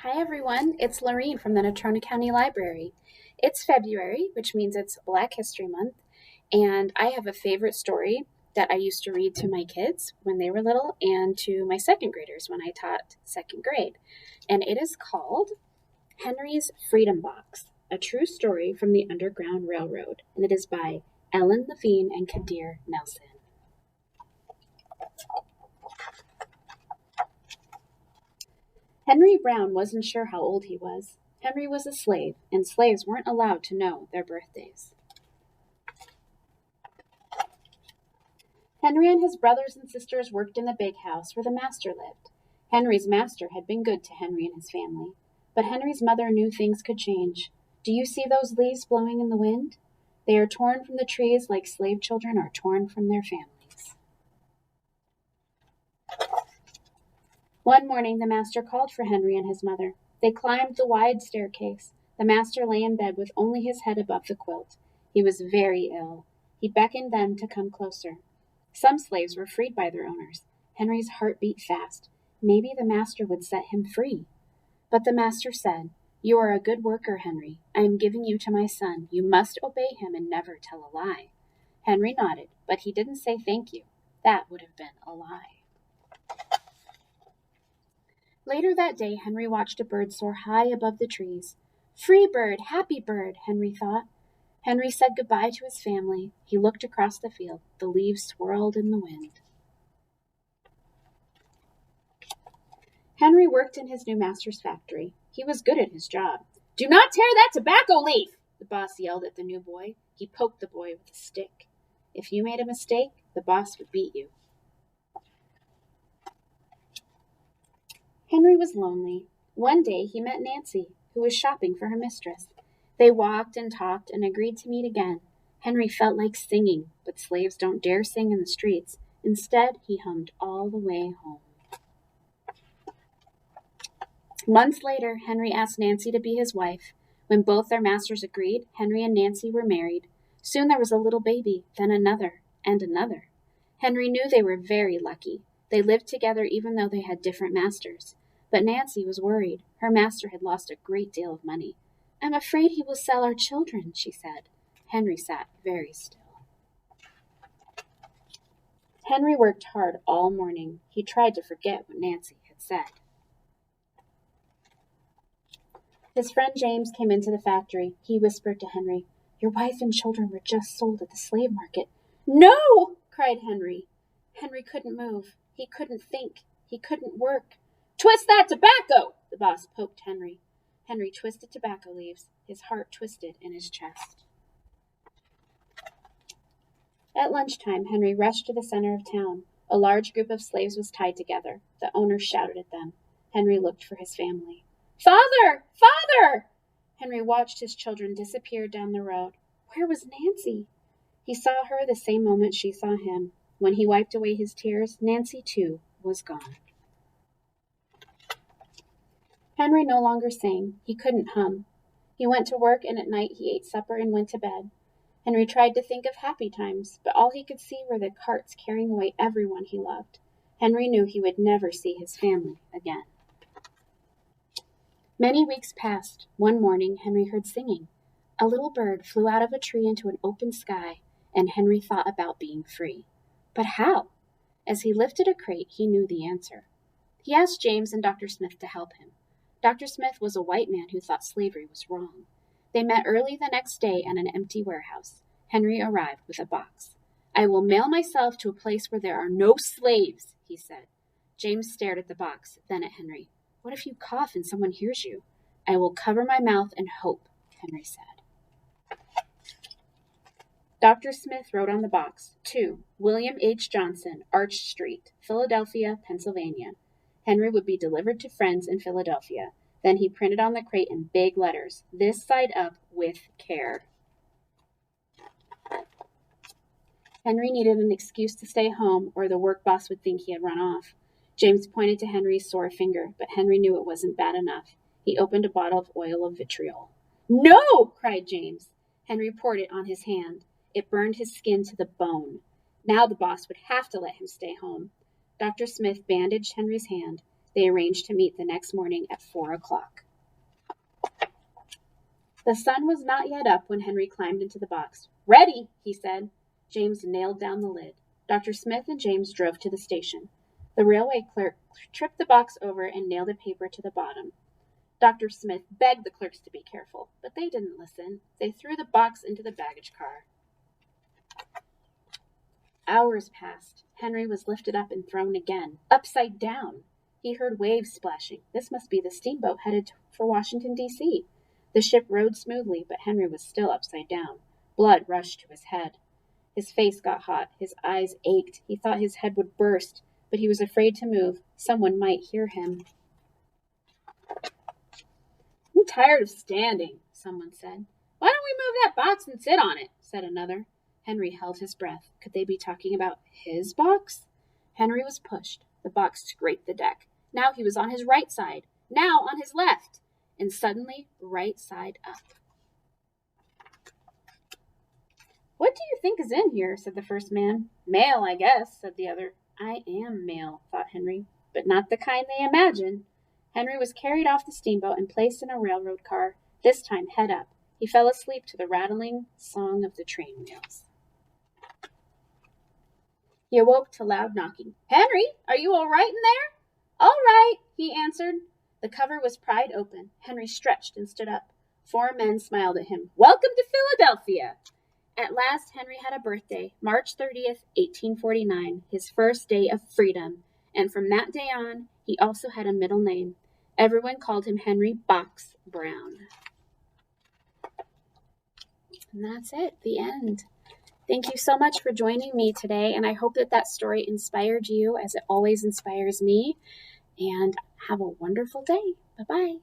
Hi everyone, it's Lorene from the Natrona County Library. It's February, which means it's Black History Month, and I have a favorite story that I used to read to my kids when they were little and to my second graders when I taught second grade. And it is called Henry's Freedom Box, a true story from the Underground Railroad, and it is by Ellen Levine and Kadir Nelson. Henry Brown wasn't sure how old he was. Henry was a slave, and slaves weren't allowed to know their birthdays. Henry and his brothers and sisters worked in the big house where the master lived. Henry's master had been good to Henry and his family, but Henry's mother knew things could change. Do you see those leaves blowing in the wind? They are torn from the trees like slave children are torn from their families. One morning, the master called for Henry and his mother. They climbed the wide staircase. The master lay in bed with only his head above the quilt. He was very ill. He beckoned them to come closer. Some slaves were freed by their owners. Henry's heart beat fast. Maybe the master would set him free. But the master said, "You are a good worker, Henry. I am giving you to my son. You must obey him and never tell a lie." Henry nodded, but he didn't say thank you. That would have been a lie. Later that day, Henry watched a bird soar high above the trees. Free bird, happy bird, Henry thought. Henry said goodbye to his family. He looked across the field. The leaves swirled in the wind. Henry worked in his new master's factory. He was good at his job. "Do not tear that tobacco leaf," the boss yelled at the new boy. He poked the boy with a stick. If you made a mistake, the boss would beat you. Henry was lonely. One day he met Nancy, who was shopping for her mistress. They walked and talked and agreed to meet again. Henry felt like singing, but slaves don't dare sing in the streets. Instead, he hummed all the way home. Months later, Henry asked Nancy to be his wife. When both their masters agreed, Henry and Nancy were married. Soon there was a little baby, then another, and another. Henry knew they were very lucky. They lived together even though they had different masters. But Nancy was worried. Her master had lost a great deal of money. "I'm afraid he will sell our children," she said. Henry sat very still. Henry worked hard all morning. He tried to forget what Nancy had said. His friend James came into the factory. He whispered to Henry, "Your wife and children were just sold at the slave market." "No!" cried Henry. Henry couldn't move. He couldn't think. He couldn't work. "Twist that tobacco!" the boss poked Henry. Henry twisted tobacco leaves. His heart twisted in his chest. At lunchtime, Henry rushed to the center of town. A large group of slaves was tied together. The owners shouted at them. Henry looked for his family. "Father! Father!" Henry watched his children disappear down the road. Where was Nancy? He saw her the same moment she saw him. When he wiped away his tears, Nancy, too, was gone. Henry no longer sang. He couldn't hum. He went to work, and at night he ate supper and went to bed. Henry tried to think of happy times, but all he could see were the carts carrying away everyone he loved. Henry knew he would never see his family again. Many weeks passed. One morning, Henry heard singing. A little bird flew out of a tree into an open sky, and Henry thought about being free. But how? As he lifted a crate, he knew the answer. He asked James and Dr. Smith to help him. Dr. Smith was a white man who thought slavery was wrong. They met early the next day at an empty warehouse. Henry arrived with a box. "I will mail myself to a place where there are no slaves," he said. James stared at the box, then at Henry. "What if you cough and someone hears you?" "I will cover my mouth and hope," Henry said. Dr. Smith wrote on the box, "To William H. Johnson, Arch Street, Philadelphia, Pennsylvania." Henry would be delivered to friends in Philadelphia. Then he printed on the crate in big letters, "This side up with care." Henry needed an excuse to stay home, or the work boss would think he had run off. James pointed to Henry's sore finger, but Henry knew it wasn't bad enough. He opened a bottle of oil of vitriol. "No!" cried James. Henry poured it on his hand. It burned his skin to the bone. Now the boss would have to let him stay home. Dr. Smith bandaged Henry's hand. They arranged to meet the next morning at 4 o'clock. The sun was not yet up when Henry climbed into the box. "Ready," he said. James nailed down the lid. Dr. Smith and James drove to the station. The railway clerk tripped the box over and nailed a paper to the bottom. Dr. Smith begged the clerks to be careful, but they didn't listen. They threw the box into the baggage car. Hours passed. Henry was lifted up and thrown again, upside down. He heard waves splashing. This must be the steamboat headed for Washington, D.C. The ship rode smoothly, but Henry was still upside down. Blood rushed to his head. His face got hot. His eyes ached. He thought his head would burst, but he was afraid to move. Someone might hear him. "I'm tired of standing," someone said. "Why don't we move that box and sit on it?" said another. Henry held his breath. Could they be talking about his box? Henry was pushed. The box scraped the deck. Now he was on his right side. Now on his left. And suddenly, right side up. "What do you think is in here?" said the first man. "Mail, I guess," said the other. "I am mail," thought Henry, "but not the kind they imagine." Henry was carried off the steamboat and placed in a railroad car, this time head up. He fell asleep to the rattling song of the train wheels. He awoke to loud knocking. "Henry, are you all right in there?" "All right," he answered. The cover was pried open. Henry stretched and stood up. 4 men smiled at him. "Welcome to Philadelphia." At last, Henry had a birthday, March 30th, 1849, his first day of freedom, and from that day on, he also had a middle name. Everyone called him Henry Box Brown. And that's it, the end. Thank you so much for joining me today, and I hope that story inspired you as it always inspires me. And have a wonderful day. Bye-bye.